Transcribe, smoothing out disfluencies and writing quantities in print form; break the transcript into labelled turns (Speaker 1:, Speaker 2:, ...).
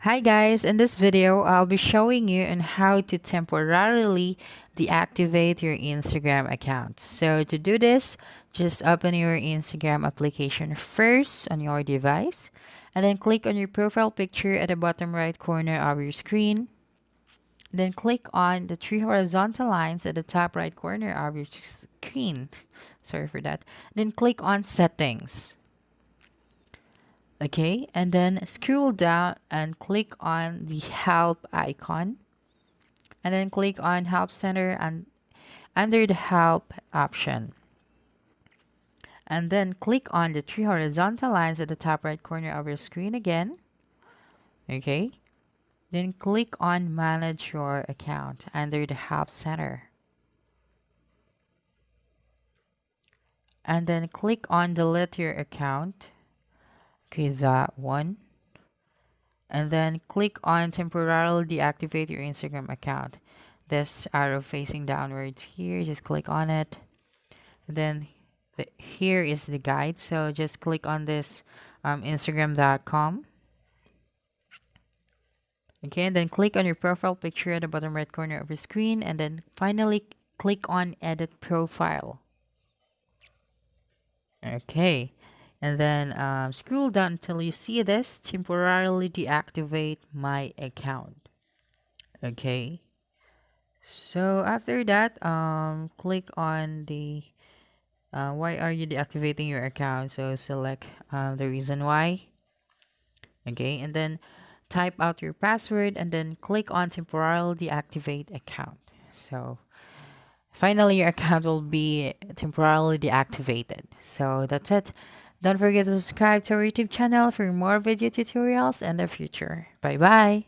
Speaker 1: Hi guys, in this video, I'll be showing you on how to temporarily deactivate your Instagram account. So to do this, just open your Instagram application first on your device and then click on your profile picture at the bottom right corner of your screen. Then click on the three horizontal lines at the top right corner of your screen. Sorry for that. Then click on settings. Okay, and then scroll down and click on the help icon and then click on help center and under the help option, and then click on the three horizontal lines at the top right corner of your screen again. Okay, then click on manage your account under the help center and then click on delete your account. Okay, that one. And then click on temporarily deactivate your Instagram account. This arrow facing downwards here, just click on it. And then here is the guide. So just click on this Instagram.com. Okay, and then click on your profile picture at the bottom right corner of your screen. And then finally click on edit profile. Okay. And then scroll down until you see this temporarily deactivate my account. Okay, so after that click on the why are you deactivating your account, so select the reason why. Okay, and then type out your password and then click on temporarily deactivate account. So finally your account will be temporarily deactivated. So that's it. Don't forget to subscribe to our YouTube channel for more video tutorials in the future. Bye bye.